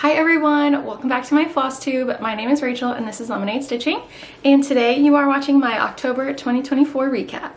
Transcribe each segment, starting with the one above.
Hi everyone, welcome back to my Flosstube. My name is Rachel and this is Lemonade Stitching, and today you are watching my October 2024 recap.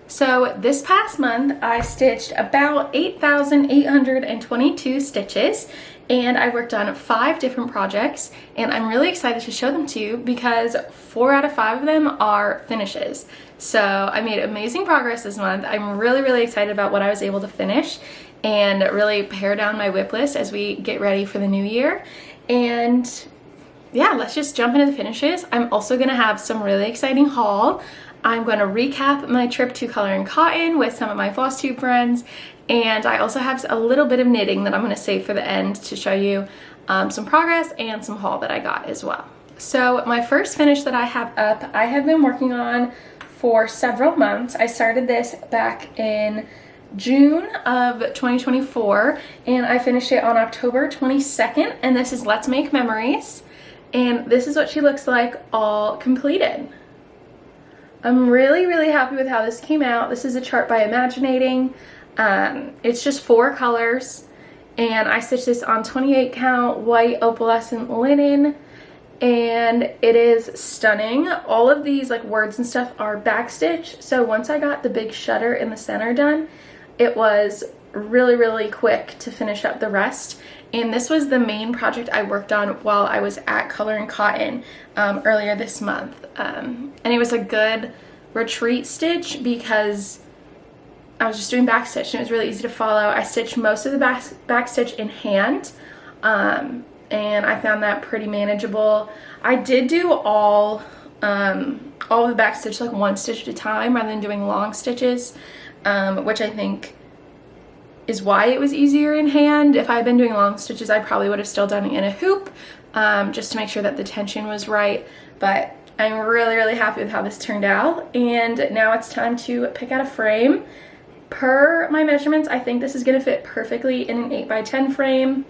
So this past month I stitched about 8,822 stitches, and I worked on 5 different projects, and I'm really excited to show them to you because 4 out of 5 of them are finishes. So I made amazing progress this month. I'm really excited about what I was able to finish and really pare down my whip list as we get ready for the new year. And yeah, let's just jump into the finishes. I'm also gonna have some really exciting haul. I'm going to recap my trip to Coloring Cotton with some of my Flosstube friends, and I also have a little bit of knitting that I'm going to save for the end to show you some progress and some haul that I got as well. So my first finish that I have up, I have been working on for several months. I started this back in June of 2024 and I finished it on October 22nd, and this is Let's Make Memories, and this is what she looks like all completed. I'm really happy with how this came out. This is a chart by Imaginating. It's just 4 colors, and I stitched this on 28 count white opalescent linen, and it is stunning. All of these like words and stuff are backstitch, so once I got the big shutter in the center done, it was really quick to finish up the rest. And this was the main project I worked on while I was at Coloring Cotton earlier this month. And it was a good retreat stitch because I was just doing backstitch and it was really easy to follow. I stitched most of the backstitch in hand, and I found that pretty manageable. I did do all of the backstitch like 1 stitch at a time rather than doing long stitches, which I think is why it was easier in hand. If I had been doing long stitches, I probably would have still done it in a hoop, just to make sure that the tension was right. But I'm really happy with how this turned out. And now it's time to pick out a frame. Per my measurements, I think this is gonna fit perfectly in an 8x10 frame,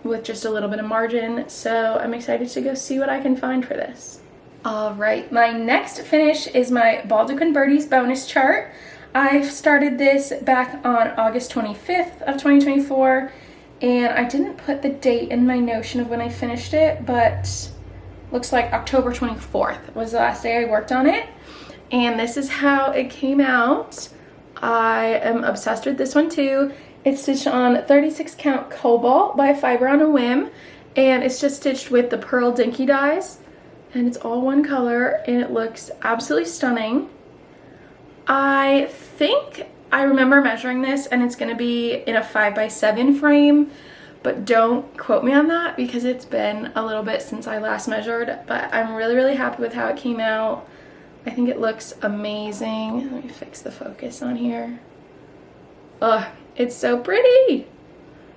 with just a little bit of margin. So I'm excited to go see what I can find for this. All right, my next finish is my Baldaquin Birdies bonus chart. I started this back on August 25th of 2024, and I didn't put the date in my Notion of when I finished it, but looks like October 24th was the last day I worked on it. And this is how it came out. I am obsessed with this one too. It's stitched on 36 count Cobalt by Fiber on a Whim, and it's just stitched with the pearl Dinky Dyes, and it's all one color, and it looks absolutely stunning. I think I remember measuring this and it's going to be in a 5x7 frame, but don't quote me on that because it's been a little bit since I last measured. But I'm really happy with how it came out. I think it looks amazing. Let me fix the focus on here. Ugh, it's so pretty.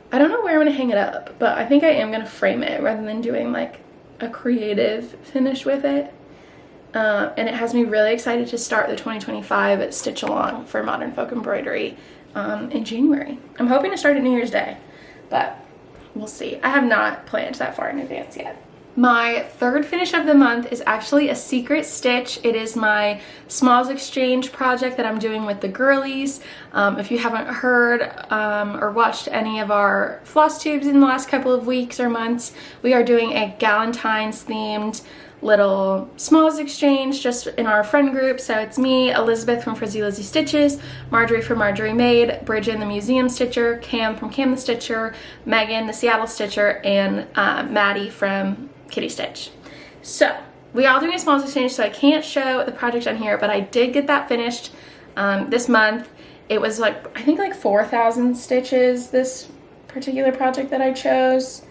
I don't know where I'm going to hang it up, but I think I am going to frame it rather than doing like a creative finish with it. And it has me really excited to start the 2025 stitch along for Modern Folk Embroidery in January. I'm hoping to start at New Year's Day, but we'll see. I have not planned that far in advance yet. My third finish of the month is actually a secret stitch. It is my Smalls Exchange project that I'm doing with the girlies. If you haven't heard or watched any of our Flosstubes in the last couple of weeks or months, we are doing a Galentine's themed little Smalls Exchange just in our friend group. So it's me, Elizabeth from Frizzy Lizzy Stitches, Marjorie from Marjorie Made, Bridget the Museum Stitcher, Cam from Cam the Stitcher, Megan the Seattle Stitcher, and Maddie from Kitty Stitch. So we all doing a Smalls Exchange, so I can't show the project on here, but I did get that finished this month. It was like, I think like 4,000 stitches, this particular project that I chose.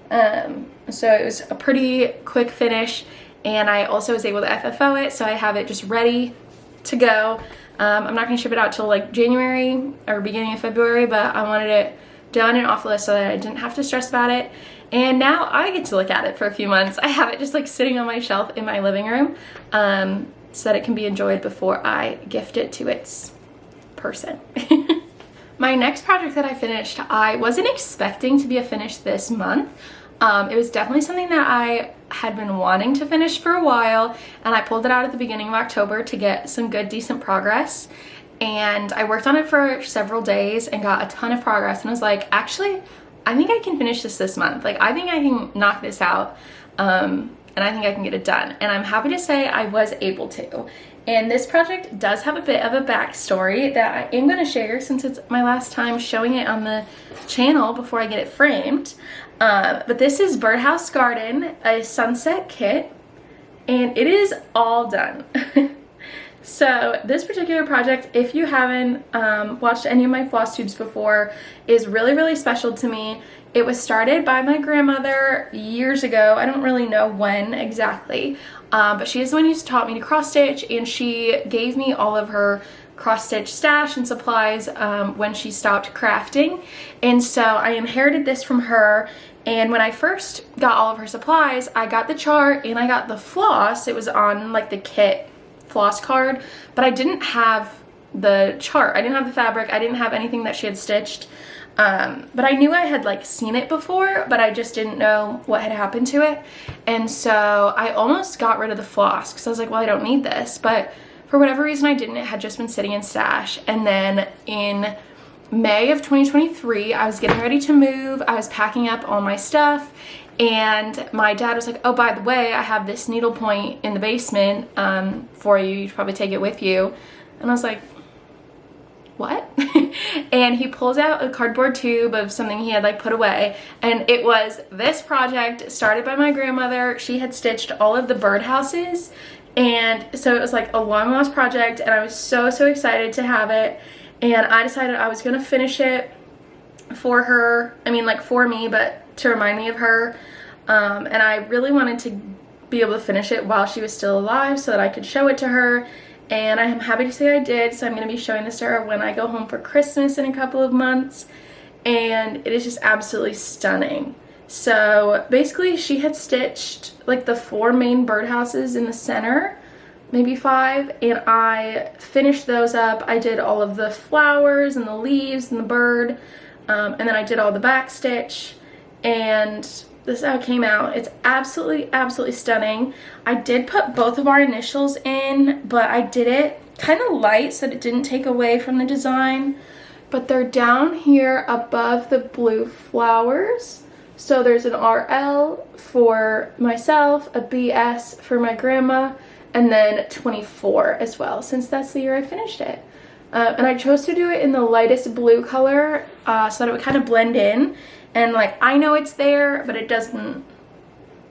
So it was a pretty quick finish, and I also was able to FFO it, so I have it just ready to go. I'm not going to ship it out till like January or beginning of February, but I wanted it done and off the list so that I didn't have to stress about it. And now I get to look at it for a few months. I have it just like sitting on my shelf in my living room, so that it can be enjoyed before I gift it to its person. My next project that I finished, I wasn't expecting to be a finish this month. It was definitely something that I had been wanting to finish for a while, and I pulled it out at the beginning of October to get some good, decent progress. and I worked on it for several days and got a ton of progress, and I was like, actually, I think I can finish this month. Like, I think I can knock this out, and I think I can get it done. And I'm happy to say I was able to. And this project does have a bit of a backstory that I am going to share, since it's my last time showing it on the channel before I get it framed. But this is Birdhouse Garden, a sunset kit, and it is all done. So this particular project, if you haven't watched any of my floss tubes before, is really, really special to me. It was started by my grandmother years ago. I don't really know when exactly, but she is the one who's taught me to cross stitch, and she gave me all of her cross stitch stash and supplies when she stopped crafting. And so I inherited this from her. And when I first got all of her supplies, I got the chart and I got the floss. It was on like the kit floss card, but I didn't have the chart. I didn't have the fabric. I didn't have anything that she had stitched. But I knew I had like seen it before, but I just didn't know what had happened to it. And so I almost got rid of the floss because I was like, well, I don't need this. But for whatever reason I didn't. It had just been sitting in stash. And then in May of 2023, I was getting ready to move. I was packing up all my stuff, and my dad was like, oh, by the way, I have this needle point in the basement for you. You should probably take it with you. And I was like, what? And he pulls out a cardboard tube of something he had like put away, and it was this project started by my grandmother. She had stitched all of the birdhouses, and so it was like a long lost project, and I was so excited to have it. And I decided I was gonna finish it for her. I mean, like for me, but to remind me of her. And I really wanted to be able to finish it while she was still alive so that I could show it to her. And I am happy to say I did. So I'm gonna be showing this to her when I go home for Christmas in a couple of months. And it is just absolutely stunning. So basically she had stitched like the 4 main birdhouses in the center, maybe 5, and I finished those up. I did all of the flowers and the leaves and the bird, and then I did all the back stitch, and this is how it came out. It's absolutely stunning. I did put both of our initials in, but I did it kind of light so that it didn't take away from the design. But they're down here above the blue flowers. So there's an RL for myself, a BS for my grandma, and then 24 as well, since that's the year I finished it. And I chose to do it in the lightest blue color so that it would kind of blend in. And like, I know it's there, but it doesn't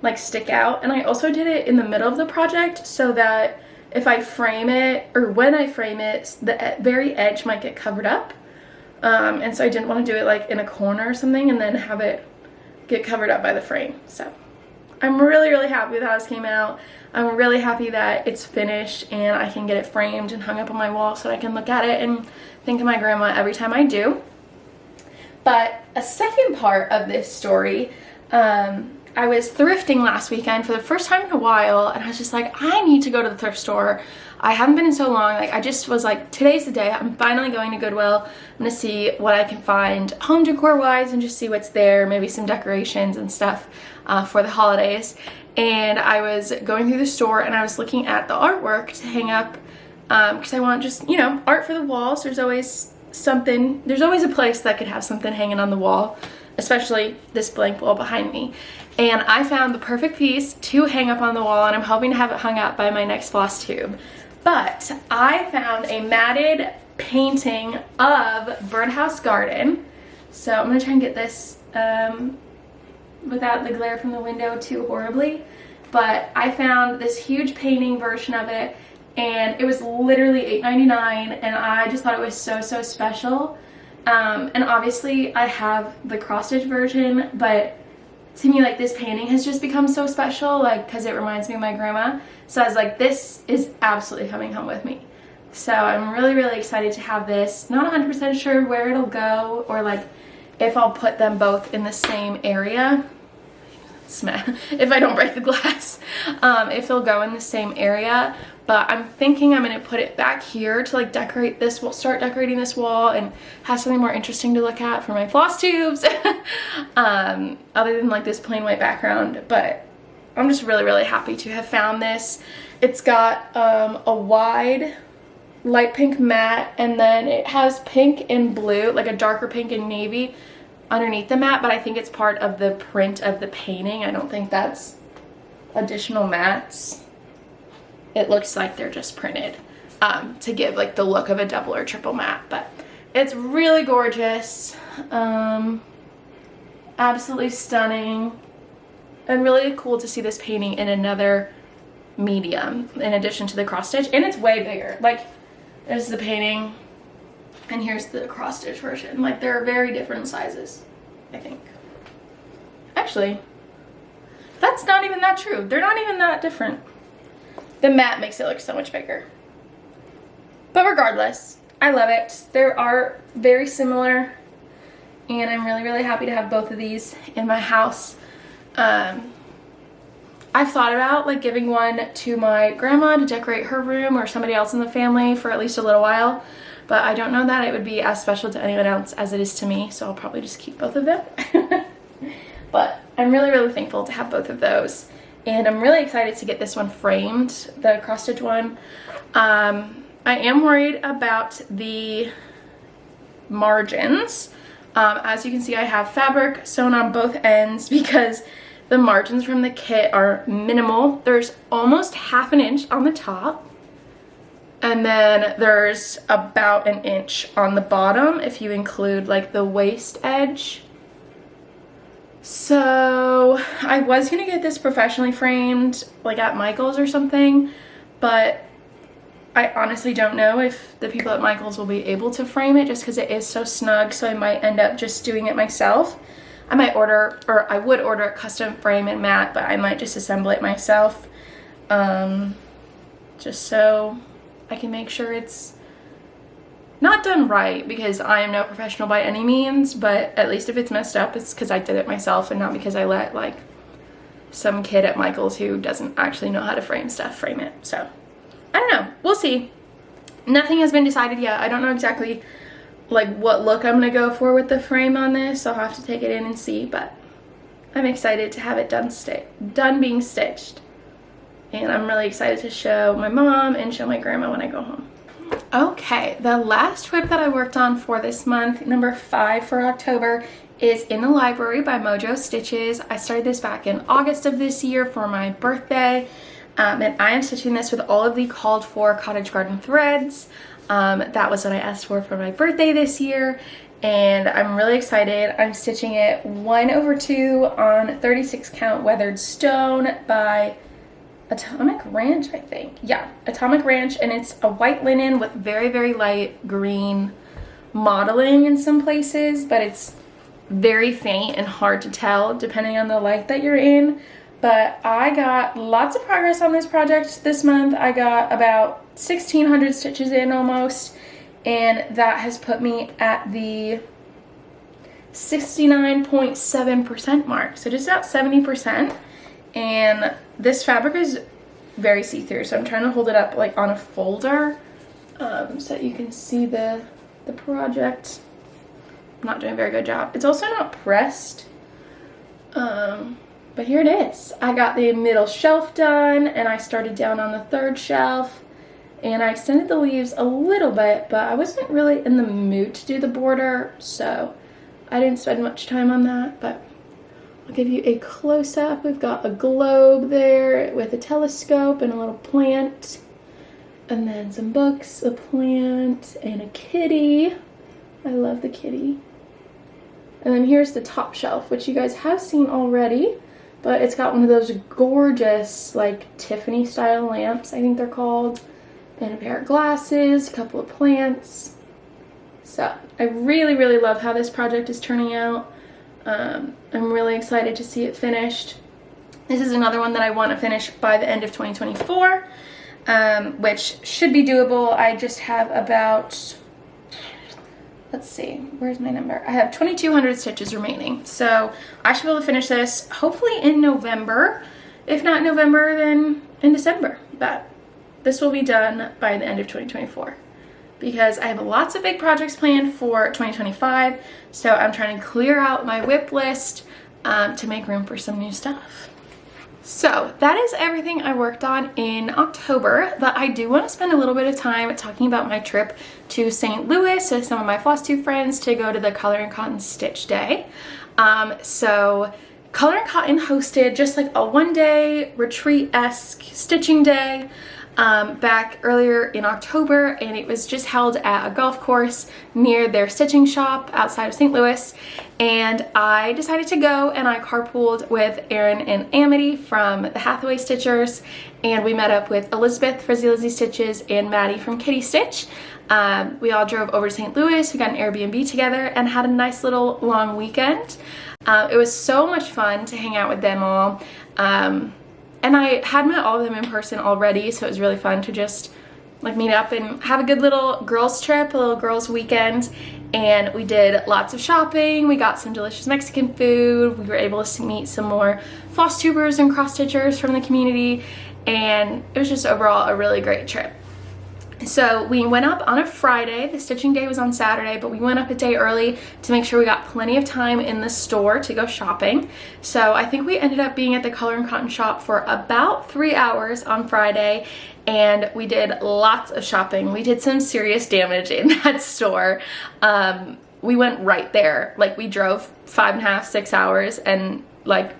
like stick out. And I also did it in the middle of the project so that if I frame it, or when I frame it, the very edge might get covered up. And so I didn't want to do it like in a corner or something and then have it get covered up by the frame. So I'm really happy with how this came out. I'm really happy that it's finished and I can get it framed and hung up on my wall so I can look at it and think of my grandma every time I do. But a second part of this story, I was thrifting last weekend for the first time in a while, and I was just like, I need to go to the thrift store. I haven't been in so long. Like, I just was like, today's the day. I'm finally going to Goodwill. I'm gonna see what I can find home decor wise and just see what's there, maybe some decorations and stuff for the holidays. And I was going through the store and I was looking at the artwork to hang up because I want just, you know, art for the walls. There's always something, there's always a place that could have something hanging on the wall, especially this blank wall behind me. And I found the perfect piece to hang up on the wall, and I'm hoping to have it hung up by my next floss tube. But I found a matted painting of Birdhouse Garden. So I'm gonna try and get this without the glare from the window too horribly. But I found this huge painting version of it, and it was literally $8.99, and I just thought it was so special. And obviously I have the cross stitch version, but to me, like, this painting has just become so special, like, because it reminds me of my grandma. So I was like, this is absolutely coming home with me. So I'm really excited to have this. Not 100% sure where it'll go, or like if I'll put them both in the same area. If I don't break the glass, if they'll go in the same area. But I'm thinking I'm gonna put it back here to like decorate this wall, start decorating this wall, and have something more interesting to look at for my floss tubes. Other than like this plain white background. But I'm just really happy to have found this. It's got a wide light pink matte, and then it has pink and blue, like a darker pink and navy underneath the matte, but I think it's part of the print of the painting. I don't think that's additional mattes. It looks like they're just printed to give like the look of a double or triple matte, but it's really gorgeous. Absolutely stunning, and really cool to see this painting in another medium in addition to the cross stitch, and it's way bigger. Like, there's the painting and here's the cross stitch version. Like, they're very different sizes, I think. Actually, that's not even that true. They're not even that different. The matte makes it look so much bigger, but regardless, I love it. They are very similar, and I'm really happy to have both of these in my house. I've thought about like giving one to my grandma to decorate her room, or somebody else in the family for at least a little while, but I don't know that it would be as special to anyone else as it is to me, so I'll probably just keep both of them. But I'm really thankful to have both of those, and I'm really excited to get this one framed, the cross stitch one. I am worried about the margins. As you can see, I have fabric sewn on both ends because the margins from the kit are minimal. There's almost ½ an inch on the top, and then there's about 1 inch on the bottom if you include like the waist edge. So I was gonna get this professionally framed like at Michael's or something, but I honestly don't know if the people at Michael's will be able to frame it just because it is so snug, so I might end up just doing it myself. I might order, or I would order a custom frame and mat, but I might just assemble it myself, just so I can make sure it's not done right, because I am no professional by any means, but at least if it's messed up, it's because I did it myself and not because I let like some kid at Michael's who doesn't actually know how to frame stuff frame it. So I don't know, we'll see. Nothing has been decided yet. I don't know exactly like what look I'm gonna go for with the frame on this. I'll have to take it in and see, but I'm excited to have it done being stitched, and I'm really excited to show my mom and show my grandma when I go home. Okay, the last whip that I worked on for this month, number 5 for October, is In the Library by Mojo Stitches. I started this back in August of this year for my birthday, and I am stitching this with all of the called for cottage garden threads. That was what I asked for my birthday this year, and I'm really excited. I'm stitching it 1/2 on 36 count weathered stone by Atomic Ranch, I think. Yeah, Atomic Ranch, and it's a white linen with very light green modeling in some places, but it's very faint and hard to tell depending on the light that you're in. But I got lots of progress on this project this month. I got about 1,600 stitches in almost, and that has put me at the 69.7% mark, so just about 70%. And this fabric is very see-through, so I'm trying to hold it up like on a folder so that you can see the project. I'm not doing a very good job. It's also not pressed, but here it is. I got the middle shelf done, and I started down on the 3rd shelf, and I extended the leaves a little bit, but I wasn't really in the mood to do the border, so I didn't spend much time on that. But I'll give you a close-up. We've got a globe there with a telescope and a little plant, and then some books, a plant, and a kitty. I love the kitty. And then here's the top shelf, which you guys have seen already, but it's got one of those gorgeous like Tiffany style lamps, I think they're called, and a pair of glasses, a couple of plants. So I really love how this project is turning out. I'm really excited to see it finished. This is another one that I want to finish by the end of 2024, which should be doable. I just have about, let's see, where's my number? I have 2,200 stitches remaining, so I should be able to finish this hopefully in November. If not November, then in December. But this will be done by the end of 2024 because I have lots of big projects planned for 2025, so I'm trying to clear out my whip list to make room for some new stuff. So that is everything I worked on in October, but I do want to spend a little bit of time talking about my trip to St. Louis with some of my Flosstube friends to go to the Color and Cotton Stitch Day. So Color and Cotton hosted just like a one-day retreat-esque stitching day back earlier in October, and it was just held at a golf course near their stitching shop outside of St. Louis. And I decided to go, and I carpooled with Erin and Amity from the Hathaway Stitchers, and we met up with Elizabeth for Lizzie Stitches and Maddie from Kitty Stitch. We all drove over to St. Louis, we got an Airbnb together, and had a nice little long weekend. It was so much fun to hang out with them all. And I had met all of them in person already, so it was really fun to just like meet up and have a good little girls trip, a little girls weekend. And we did lots of shopping, we got some delicious Mexican food, we were able to meet some more Flosstubers and cross stitchers from the community, and it was just overall a really great trip. So we went up on a Friday. The stitching day was on Saturday, but we went up a day early to make sure we got plenty of time in the store to go shopping. So I think we ended up being at the Color and Cotton shop for about 3 hours on Friday, and we did lots of shopping. We did some serious damage in that store. We went right there. Like, we drove 5.5, 6 hours and like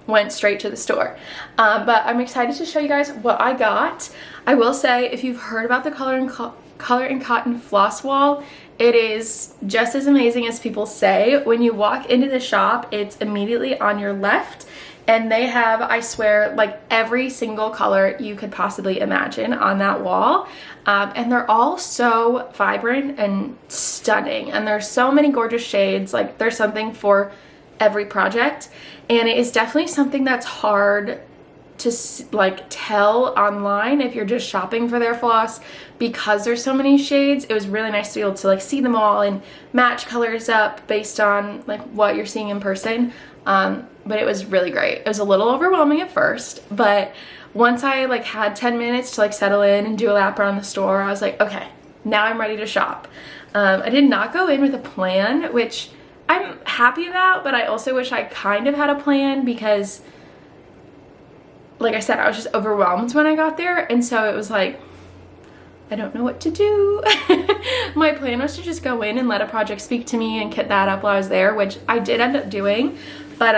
went straight to the store. But I'm excited to show you guys what I got. I will say, if you've heard about the Color and Cotton floss wall, it is just as amazing as people say. When you walk into the shop, it's immediately on your left, and they have, I swear, like every single color you could possibly imagine on that wall. And they're all so vibrant and stunning, and there's so many gorgeous shades. Like, there's something for every project, and it is definitely something that's hard to like tell online if you're just shopping for their floss, because there's so many shades. It was really nice to be able to like see them all and match colors up based on like what you're seeing in person. But it was really great. It was a little overwhelming at first, but once I like had 10 minutes to like settle in and do a lap around the store, I was like, okay, now I'm ready to shop. I did not go in with a plan, which I'm happy about, but I also wish I kind of had a plan, because like I said, I was just overwhelmed when I got there, and so it was like, I don't know what to do. My plan was to just go in and let a project speak to me and kit that up while I was there, which I did end up doing, but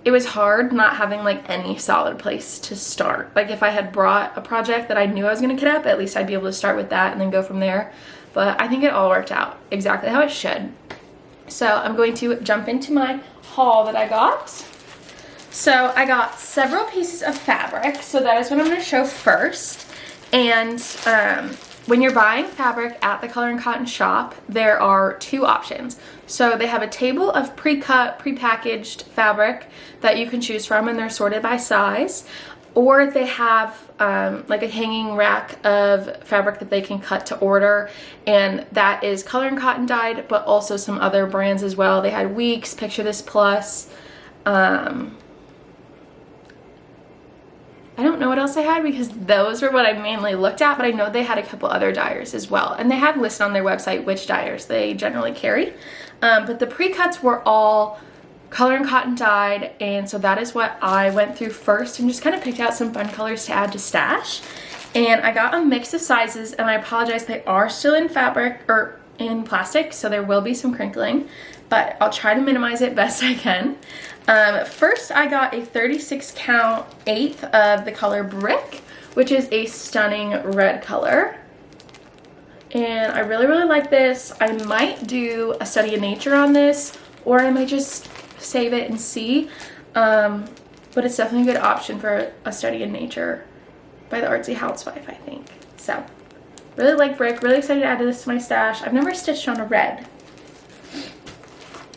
it was hard not having like any solid place to start. Like, if I had brought a project that I knew I was gonna kit up, at least I'd be able to start with that and then go from there. But I think it all worked out exactly how it should. So I'm going to jump into my haul that I got. So I got several pieces of fabric, so that is what I'm going to show first. And when you're buying fabric at the Color and Cotton shop, there are two options. So they have a table of pre-cut, pre-packaged fabric that you can choose from, and they're sorted by size. Or they have like a hanging rack of fabric that they can cut to order, and that is Color and Cotton dyed, but also some other brands as well. They had Weeks, Picture This Plus, I don't know what else they had, because those were what I mainly looked at, but I know they had a couple other dyers as well, and they have listed on their website which dyers they generally carry. But the pre-cuts were all Color and Cotton dyed, and so that is what I went through first and just kind of picked out some fun colors to add to stash. And I got a mix of sizes, and I apologize, they are still in fabric or in plastic, so there will be some crinkling, but I'll try to minimize it best I can. First, I got a 36 count 1/8 of the color Brick, which is a stunning red color. And I really, really like this. I might do a study in nature on this, or I might just save it and see. But it's definitely a good option for a study in nature by the Artsy Housewife, I think. So, really like Brick, really excited to add this to my stash. I've never stitched on a red.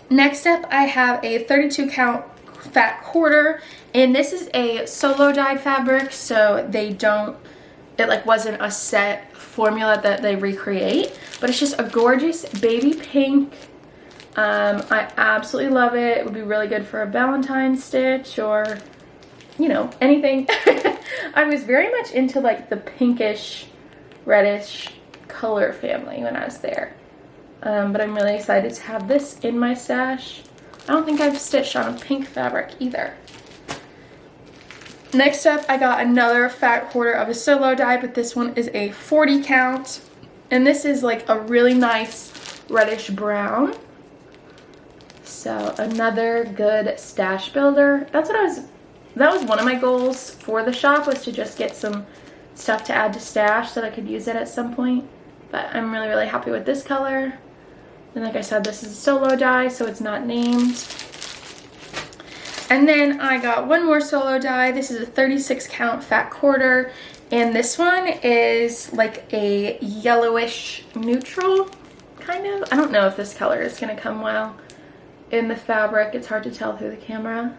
Next up, I have a 32 count fat quarter, and this is a solo dyed fabric, so they don't, it like wasn't a set formula that they recreate, but it's just a gorgeous baby pink. I absolutely love it. It would be really good for a Valentine's stitch, or, you know, anything. I was very much into like the pinkish, reddish color family when I was there. But I'm really excited to have this in my stash. I don't think I've stitched on a pink fabric either. Next up, I got another fat quarter of a solo die, but this one is a 40 count. And this is like a really nice reddish brown. So another good stash builder. That was one of my goals for the shop, was to just get some stuff to add to stash so that I could use it at some point. But I'm really, really happy with this color. And like I said, this is a solo die, so it's not named. And then I got one more solo die. This is a 36 count fat quarter. And this one is like a yellowish neutral, kind of. I don't know if this color is gonna come well in the fabric. It's hard to tell through the camera.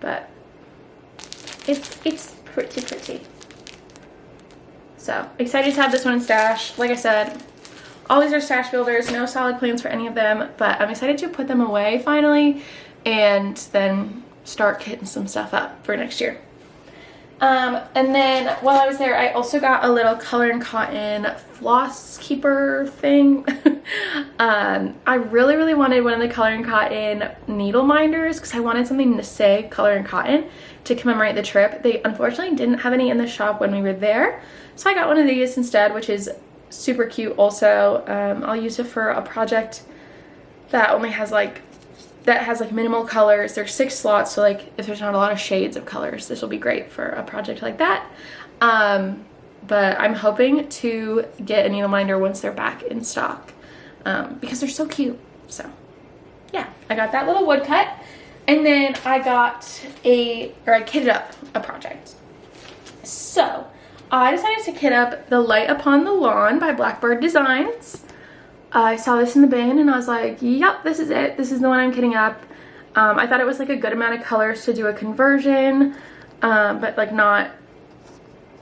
But it's pretty pretty. So excited to have this one in stash. Like I said, all these are stash builders, no solid plans for any of them, but I'm excited to put them away finally and then start kitting some stuff up for next year. And then while I was there, I also got a little color and cotton floss keeper thing. I really wanted one of the color and cotton needle minders because I wanted something to say color and cotton to commemorate the trip. They unfortunately didn't have any in the shop when we were there, so I got one of these instead, which is super cute also. I'll use it for a project that only has like minimal colors. There's 6 slots, so like if there's not a lot of shades of colors, this will be great for a project like that. But I'm hoping to get a needle minder once they're back in stock, because they're so cute. So yeah, I got that little woodcut, and then I kitted up a project. So I decided to kit up the Light Upon the Lawn by Blackbird Designs. I saw this in the bin and I was like, yep, this is it. This is the one I'm kitting up. I thought it was like a good amount of colors to do a conversion, but like not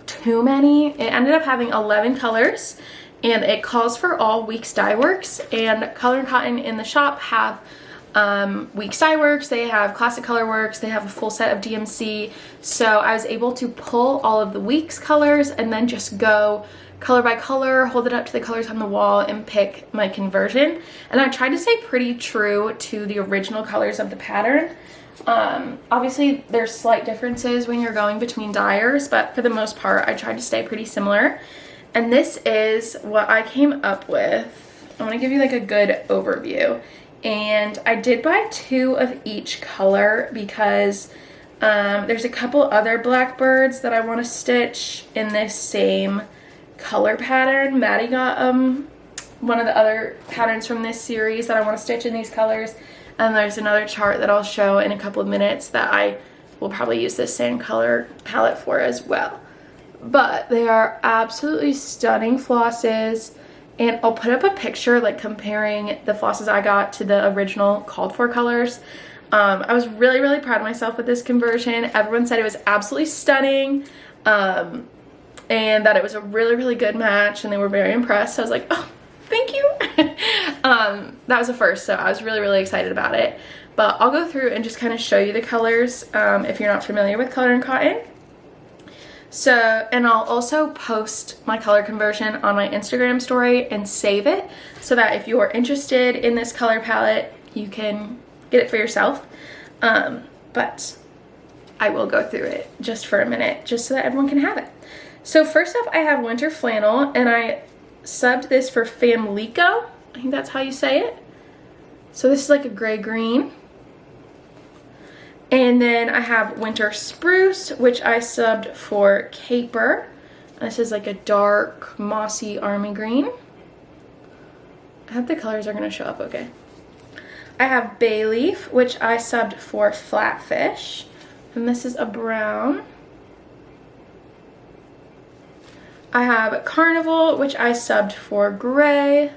too many. It ended up having 11 colors, and it calls for all Weeks Dye Works, and Color and Cotton in the shop have Weeks Dye Works, they have Classic Color Works, they have a full set of DMC. So I was able to pull all of the Weeks colors and then just go color by color, hold it up to the colors on the wall, and pick my conversion. And I tried to stay pretty true to the original colors of the pattern. Obviously there's slight differences when you're going between dyers, but for the most part I tried to stay pretty similar. And this is what I came up with. I want to give you like a good overview. And I did buy 2 of each color because there's a couple other Blackbirds that I want to stitch in this same color pattern. Maddie got one of the other patterns from this series that I want to stitch in these colors, and there's another chart that I'll show in a couple of minutes that I will probably use this same color palette for as well. But they are absolutely stunning flosses, and I'll put up a picture like comparing the flosses I got to the original called for colors. I was really proud of myself with this conversion. Everyone said it was absolutely stunning, and that it was a really good match, and they were very impressed. I was like, oh, thank you. That was a first, so I was really excited about it. But I'll go through and just kind of show you the colors if you're not familiar with Color and Cotton. So, and I'll also post my color conversion on my Instagram story and save it so that if you're interested in this color palette, you can get it for yourself. But I will go through it just for a minute, just so that everyone can have it. So first up, I have Winter Flannel, and I subbed this for Famlico. I think that's how you say it. So this is like a gray-green. And then I have Winter Spruce, which I subbed for Caper. This is like a dark, mossy army green. I hope the colors are going to show up okay. I have Bay Leaf, which I subbed for Flatfish. And this is a brown. I have Carnival, which I subbed for Gray.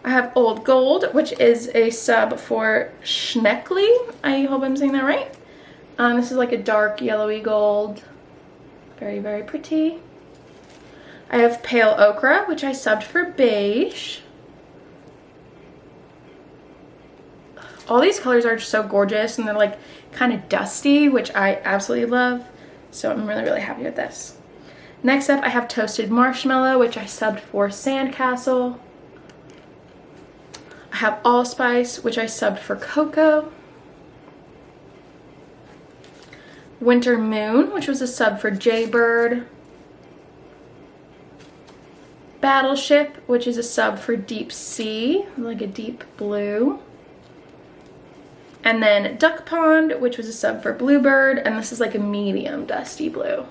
I have Old Gold, which is a sub for Schneckley. I hope I'm saying that right. This is like a dark yellowy gold. Very pretty. I have Pale Ochre, which I subbed for Beige. All these colors are so gorgeous, and they're like kind of dusty, which I absolutely love. So I'm really happy with this. Next up, I have Toasted Marshmallow, which I subbed for Sandcastle. I have Allspice, which I subbed for Cocoa. Winter Moon, which was a sub for Jaybird. Battleship, which is a sub for Deep Sea, like a deep blue. And then Duck Pond, which was a sub for Bluebird, and this is like a medium dusty blue.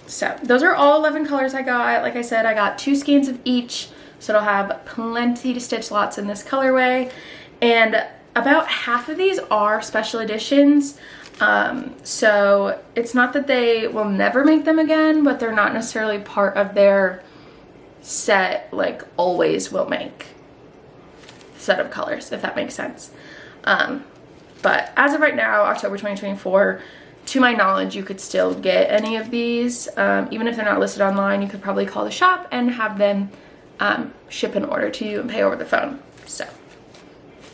So those are all 11 colors I got. Like I said, I got 2 skeins of each, so it'll have plenty to stitch lots in this colorway. And about half of these are special editions. So it's not that they will never make them again, but they're not necessarily part of their set, like always will make set of colors, if that makes sense. But as of right now, October 2024, to my knowledge, you could still get any of these. Even if they're not listed online, you could probably call the shop and have them ship an order to you and pay over the phone. So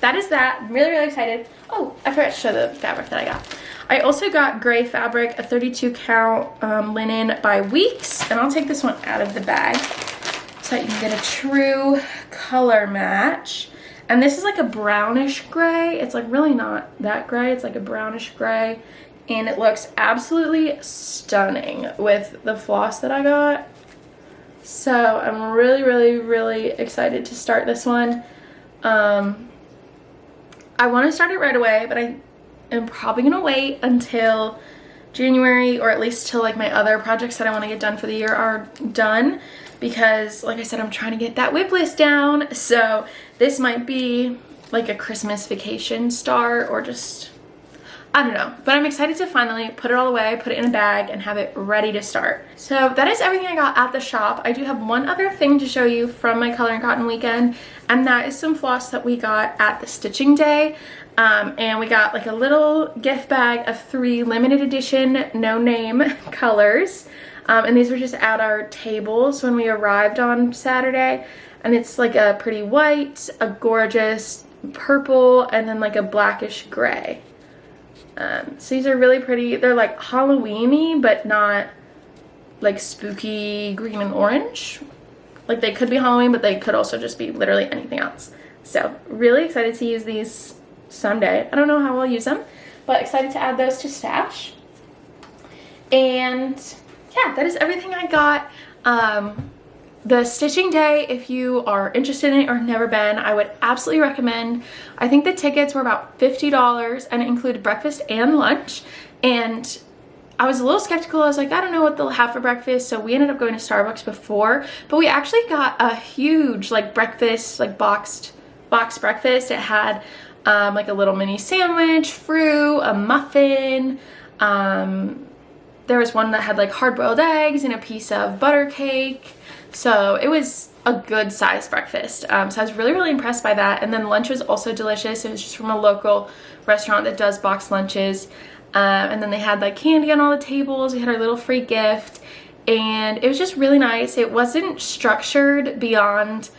that is that. I'm really, really excited. Oh, I forgot to show the fabric that I got. I also got gray fabric, a 32 count linen by Weeks, and I'll take this one out of the bag so that you can get a true color match. And this is like a brownish gray. It's like really not that gray. It's like a brownish gray, and it looks absolutely stunning with the floss that I got. So I'm really, really, really excited to start this one. I want to start it right away, but I am probably going to wait until January, or at least till like my other projects that I want to get done for the year are done, because like I said, I'm trying to get that WIP list down. So this might be like a Christmas vacation start, or just, I don't know, but I'm excited to finally put it all away, put it in a bag, and have it ready to start. So that is everything I got at the shop. I do have one other thing to show you from my Color and Cotton weekend, and that is some floss that we got at the stitching day. And we got like a little gift bag of 3 limited edition no name colors. And these were just at our tables when we arrived on Saturday. And it's like a pretty white, a gorgeous purple, and then like a blackish gray. So these are really pretty. They're like Halloween-y, but not like spooky green and orange. Like they could be Halloween, but they could also just be literally anything else. So really excited to use these someday. I don't know how I'll use them, but excited to add those to stash. And yeah, that is everything I got. The stitching day, if you are interested in it or never been, I would absolutely recommend. I think the tickets were about $50, and it included breakfast and lunch. And I was a little skeptical. I was like, I don't know what they'll have for breakfast. So we ended up going to Starbucks before, but we actually got a huge like breakfast, like boxed breakfast. It had like a little mini sandwich, fruit, a muffin. There was one that had like hard-boiled eggs and a piece of butter cake. So it was a good sized breakfast. So I was really, really impressed by that. And then lunch was also delicious. It was just from a local restaurant that does boxed lunches. And then they had like candy on all the tables. We had our little free gift, and it was just really nice. It wasn't structured beyond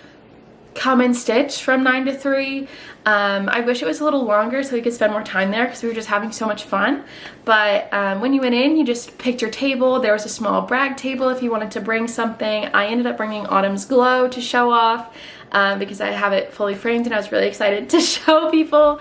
come and stitch from 9 to 3. I wish it was a little longer so we could spend more time there, because we were just having so much fun. But when you went in, you just picked your table. There was a small brag table if you wanted to bring something. I ended up bringing Autumn's Glow to show off because I have it fully framed, and I was really excited to show people.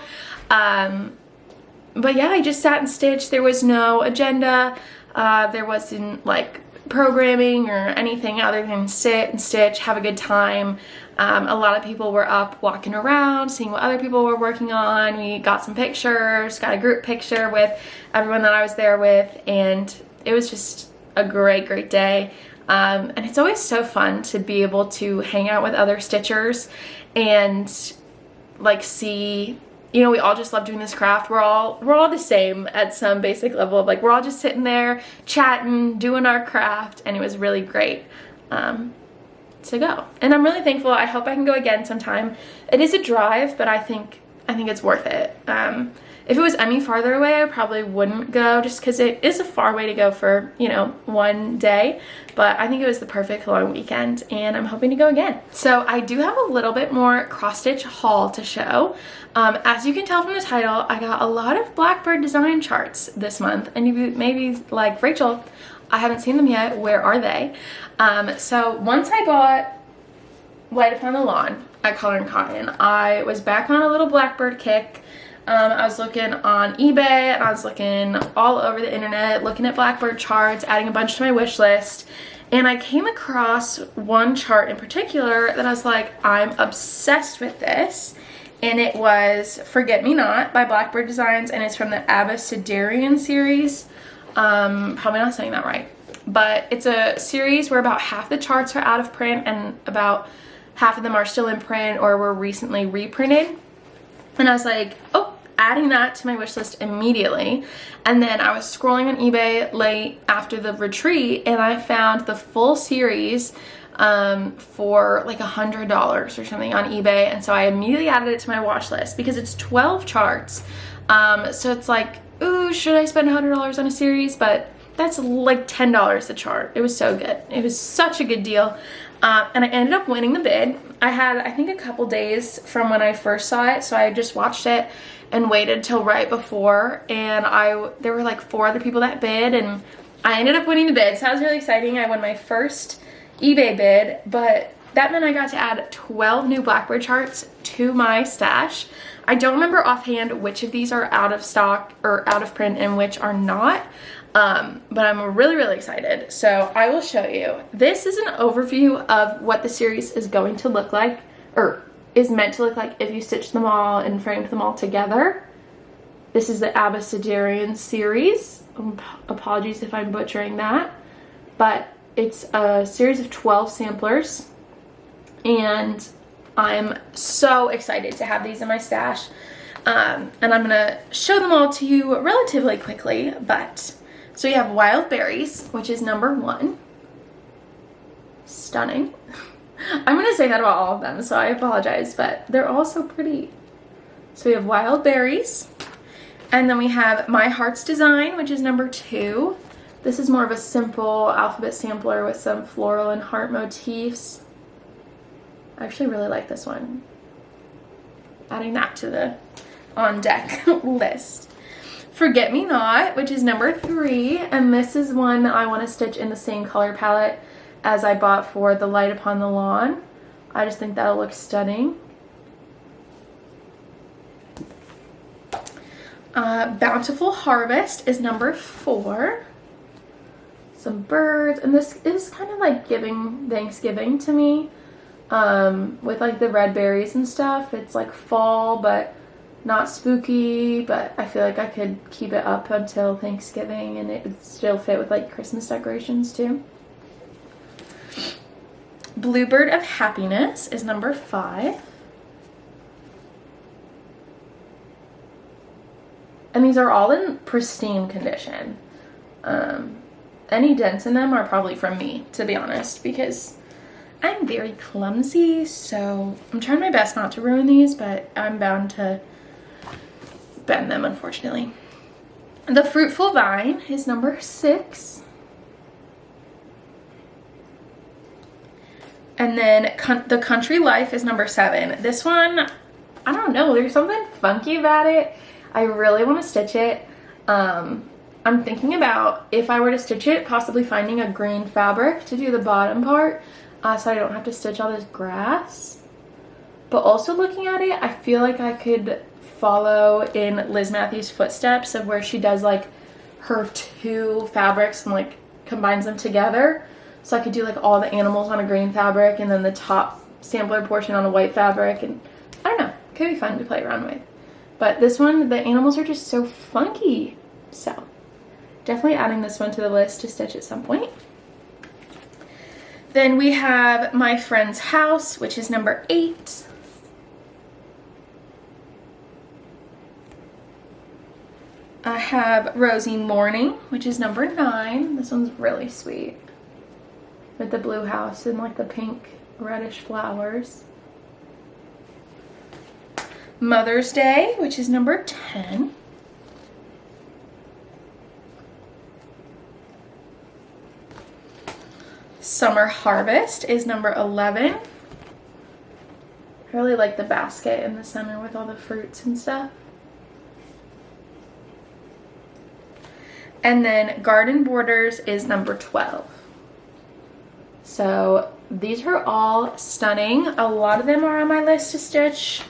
But yeah, I just sat and stitched. There was no agenda. There wasn't like programming or anything other than sit and stitch, have a good time. A lot of people were up walking around, seeing what other people were working on. We got some pictures, got a group picture with everyone that I was there with, and it was just a great, great day. And it's always so fun to be able to hang out with other stitchers and like see, you know, we all just love doing this craft. We're all the same at some basic level of like, we're all just sitting there chatting, doing our craft, and it was really great to go. And I'm really thankful. I hope I can go again sometime. It is a drive, but I think it's worth it. If it was any farther away, I probably wouldn't go, just because it is a far way to go for, you know, one day. But I think it was the perfect long weekend, and I'm hoping to go again. So I do have a little bit more cross-stitch haul to show. As you can tell from the title, I got a lot of Blackbird design charts this month, and you may be like, Rachel, I haven't seen them yet. Where are they? So once I bought Light Upon the Lawn at Color and Cotton, I was back on a little Blackbird kick. I was looking on eBay and I was looking all over the internet, looking at Blackbird Charts, adding a bunch to my wish list. And I came across one chart in particular that I was like, I'm obsessed with this. And it was Forget Me Not by Blackbird Designs, and it's from the Abecedarian series. Probably not saying that right. But it's a series where about half the charts are out of print and about half of them are still in print or were recently reprinted. And I was like, oh, adding that to my wish list immediately. And then I was scrolling on eBay late after the retreat and I found the full series for like $100 or something on eBay. And so I immediately added it to my watch list because it's 12 charts. So it's like, ooh, should I spend $100 on a series? But that's like $10 a chart. It was so good. It was such a good deal. And I ended up winning the bid. I had, I think, a couple days from when I first saw it, so I just watched it and waited till right before, and there were like 4 other people that bid, and I ended up winning the bid, so that was really exciting. I won my first eBay bid, but that meant I got to add 12 new Blackbird charts to my stash. I don't remember offhand which of these are out of stock or out of print and which are not, but I'm really, really excited. So I will show you. This is an overview of what the series is going to look like, or is meant to look like if you stitch them all and framed them all together. This is the Abecedarian series. Apologies if I'm butchering that, but it's a series of 12 samplers, and I'm so excited to have these in my stash. And I'm gonna show them all to you relatively quickly, but so you have Wild Berries, which is number 1. Stunning. I'm gonna say that about all of them, so I apologize, but they're all so pretty. So we have Wild Berries, and then we have My Heart's Design, which is number 2. This is more of a simple alphabet sampler with some floral and heart motifs. I actually really like this one. Adding that to the on deck list. Forget Me Not, which is number 3, and this is one that I want to stitch in the same color palette as I bought for the Light Upon the Lawn. I just think that'll look stunning. Bountiful Harvest is number 4. Some birds, and this is kind of like giving Thanksgiving to me, with like the red berries and stuff. It's like fall, but not spooky, but I feel like I could keep it up until Thanksgiving and it would still fit with like Christmas decorations too. Bluebird of Happiness is number 5. And these are all in pristine condition. Any dents in them are probably from me, to be honest, because I'm very clumsy, so I'm trying my best not to ruin these, but I'm bound to bend them, unfortunately. The Fruitful Vine is number 6. And then The Country Life is number 7. This one, I don't know, there's something funky about it. I really want to stitch it. I'm thinking about, if I were to stitch it, possibly finding a green fabric to do the bottom part, so I don't have to stitch all this grass. But also looking at it, I feel like I could follow in Liz Matthews' footsteps of where she does like her 2 fabrics and like combines them together. So I could do like all the animals on a green fabric and then the top sampler portion on a white fabric, and I don't know, it could be fun to play around with. But this one, the animals are just so funky. So definitely adding this one to the list to stitch at some point. Then we have My Friend's House, which is number 8. I have Rosy Morning, which is number 9. This one's really sweet, with the blue house and like the pink reddish flowers. Mother's Day, which is number 10. Summer Harvest is number 11. I really like the basket in the center with all the fruits and stuff. And then Garden Borders is number 12. So these are all stunning. A lot of them are on my list to stitch.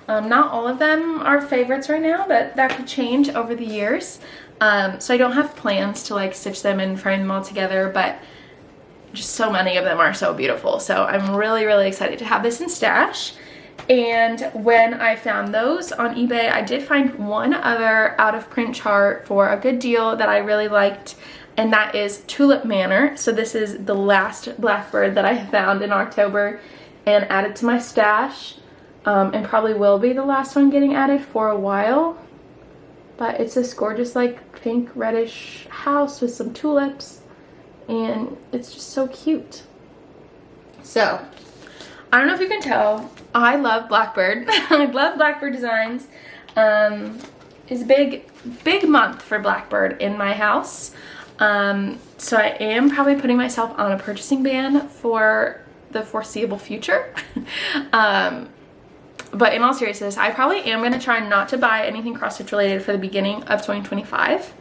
Not all of them are favorites right now, but that could change over the years. So I don't have plans to like stitch them and frame them all together, but just so many of them are so beautiful. So I'm really, really excited to have this in stash. And when I found those on eBay, I did find one other out of print chart for a good deal that I really liked, and that is Tulip Manor. So this is the last Blackbird that I found in October and added to my stash, and probably will be the last one getting added for a while. But it's this gorgeous like pink reddish house with some tulips, and it's just so cute. So I don't know if you can tell, I love Blackbird. I love Blackbird Designs. It's a big month for Blackbird in my house. So I am probably putting myself on a purchasing ban for the foreseeable future. But in all seriousness, I probably am going to try not to buy anything cross-stitch related for the beginning of 2025.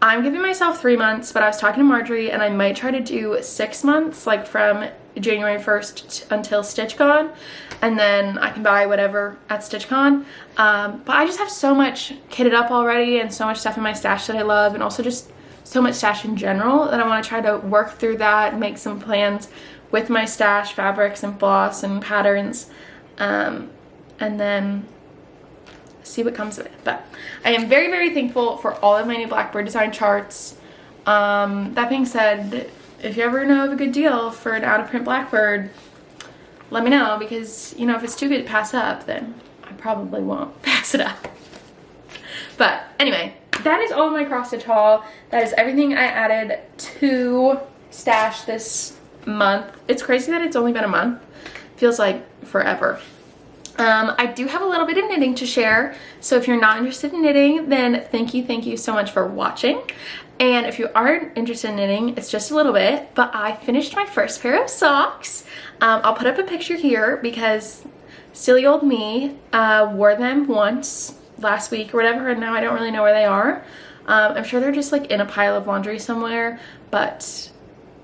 I'm giving myself 3 months, but I was talking to Marjorie and I might try to do 6 months, like from January 1st until StitchCon, and then I can buy whatever at StitchCon. But I just have so much kitted up already and so much stuff in my stash that I love, and also just so much stash in general that I want to try to work through that and make some plans with my stash, fabrics and floss and patterns, and then see what comes of it. But I am very, very thankful for all of my new Blackbird design charts. That being said, if you ever know of a good deal for an out-of-print Blackbird, let me know, because, you know, if it's too good to pass up, then I probably won't pass it up. But anyway, that is all of my cross-stitch haul. That is everything I added to stash this month. It's crazy that it's only been a month. Feels like forever. I do have a little bit of knitting to share, so if you're not interested in knitting, then thank you so much for watching. And if you aren't interested in knitting, it's just a little bit, but I finished my first pair of socks. I'll put up a picture here because silly old me wore them once last week or whatever, and now I don't really know where they are. I'm sure they're just like in a pile of laundry somewhere, but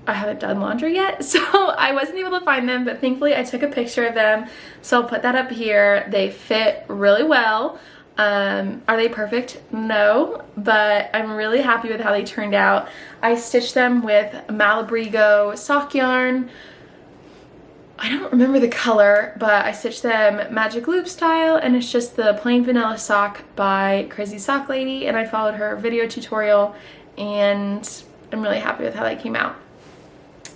I haven't done laundry yet, so I wasn't able to find them, but thankfully I took a picture of them, so I'll put that up here. They fit really well. Are they perfect? No, but I'm really happy with how they turned out. I stitched them with Malabrigo sock yarn. I don't remember the color, but I stitched them magic loop style, and it's just the plain vanilla sock by Crazy Sock Lady, and I followed her video tutorial, and I'm really happy with how they came out.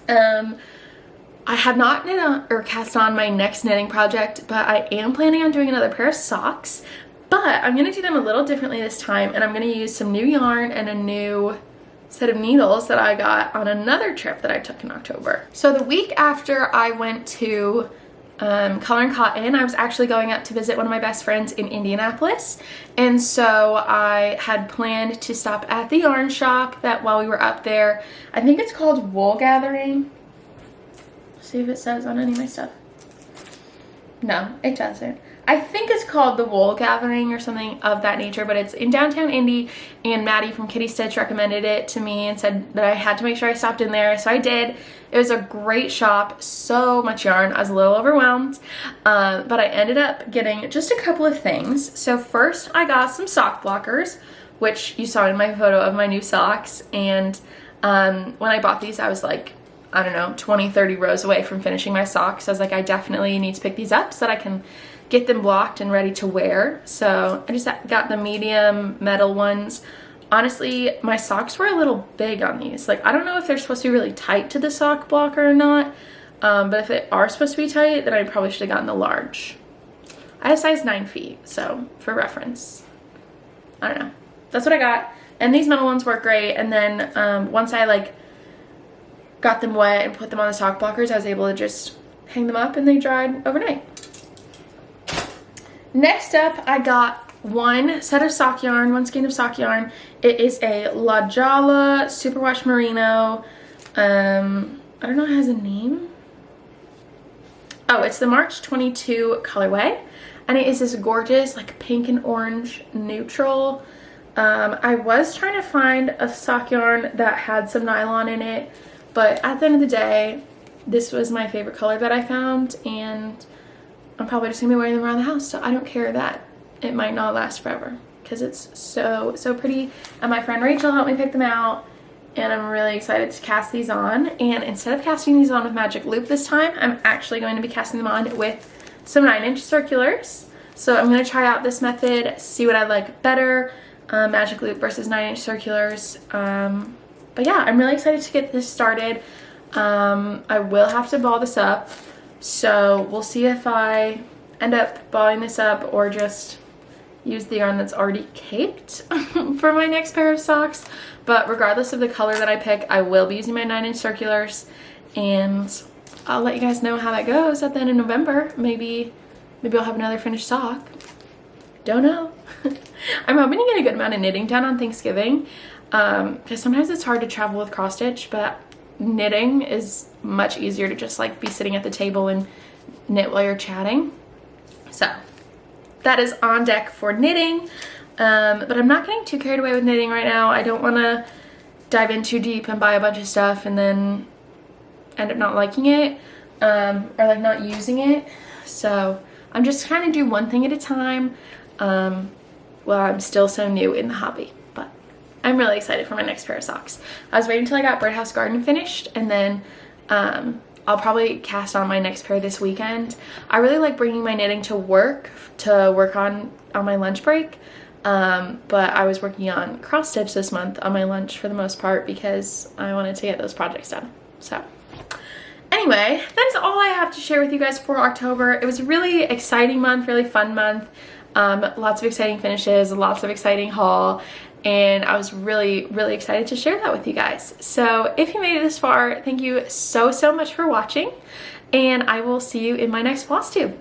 I have not knit on or cast on my next knitting project, but I am planning on doing another pair of socks, but I'm going to do them a little differently this time, and I'm going to use some new yarn and a new set of needles that I got on another trip that I took in October. So the week after I went to Color and Cotton, I was actually going up to visit one of my best friends in Indianapolis, and so I had planned to stop at the yarn shop that while we were up there. I think it's called Wool Gathering. See if it says on any of my stuff. No, it doesn't. I think it's called the Wool Gathering or something of that nature, but it's in downtown Indy, and Maddie from Kitty Stitch recommended it to me and said that I had to make sure I stopped in there, so I did. It was a great shop, so much yarn. I was a little overwhelmed, but I ended up getting just a couple of things. So first I got some sock blockers, which you saw in my photo of my new socks, and when I bought these I was like, I don't know, 20-30 rows away from finishing my socks. I was like, I definitely need to pick these up so that I can get them blocked and ready to wear. So I just got the medium metal ones. Honestly, my socks were a little big on these. Like, I don't know if they're supposed to be really tight to the sock blocker or not, but if they are supposed to be tight, then I probably should have gotten the large. I have size 9 feet, so for reference, I don't know. That's what I got, and these metal ones work great. And then once I like got them wet and put them on the sock blockers, I was able to just hang them up and they dried overnight. Next up, I got one set of sock yarn, one skein of sock yarn. It is a La Jala Superwash Merino. I don't know if it has a name. Oh, it's the March 22 colorway, and it is this gorgeous like pink and orange neutral. I was trying to find a sock yarn that had some nylon in it, but at the end of the day, this was my favorite color that I found, and I'm probably just gonna be wearing them around the house, so I don't care that it might not last forever because it's so pretty. And my friend Rachel helped me pick them out, and I'm really excited to cast these on. And instead of casting these on with magic loop this time, I'm actually going to be casting them on with some 9-inch circulars. So I'm going to try out this method, see what I like better, magic loop versus 9-inch circulars. But yeah, I'm really excited to get this started. I will have to ball this up, so we'll see if I end up balling this up or just use the yarn that's already caked for my next pair of socks. But regardless of the color that I pick, I will be using my 9-inch circulars, and I'll let you guys know how that goes at the end of November. Maybe I'll have another finished sock. Don't know. I'm hoping to get a good amount of knitting done on Thanksgiving, because sometimes it's hard to travel with cross stitch, but knitting is much easier to just like be sitting at the table and knit while you're chatting. So that is on deck for knitting, but I'm not getting too carried away with knitting right now. I don't want to dive in too deep and buy a bunch of stuff and then end up not liking it, or like not using it. So I'm just trying to do one thing at a time. Well, I'm still so new in the hobby, but I'm really excited for my next pair of socks. I was waiting until I got Birdhouse Garden finished, and then I'll probably cast on my next pair this weekend. I really like bringing my knitting to work on my lunch break, but I was working on cross stitch this month on my lunch for the most part because I wanted to get those projects done. So anyway, that is all I have to share with you guys for October. It was a really exciting month, really fun month. Lots of exciting finishes, lots of exciting haul, and I was really excited to share that with you guys. So if you made it this far, thank you so much for watching, and I will see you in my next Flosstube.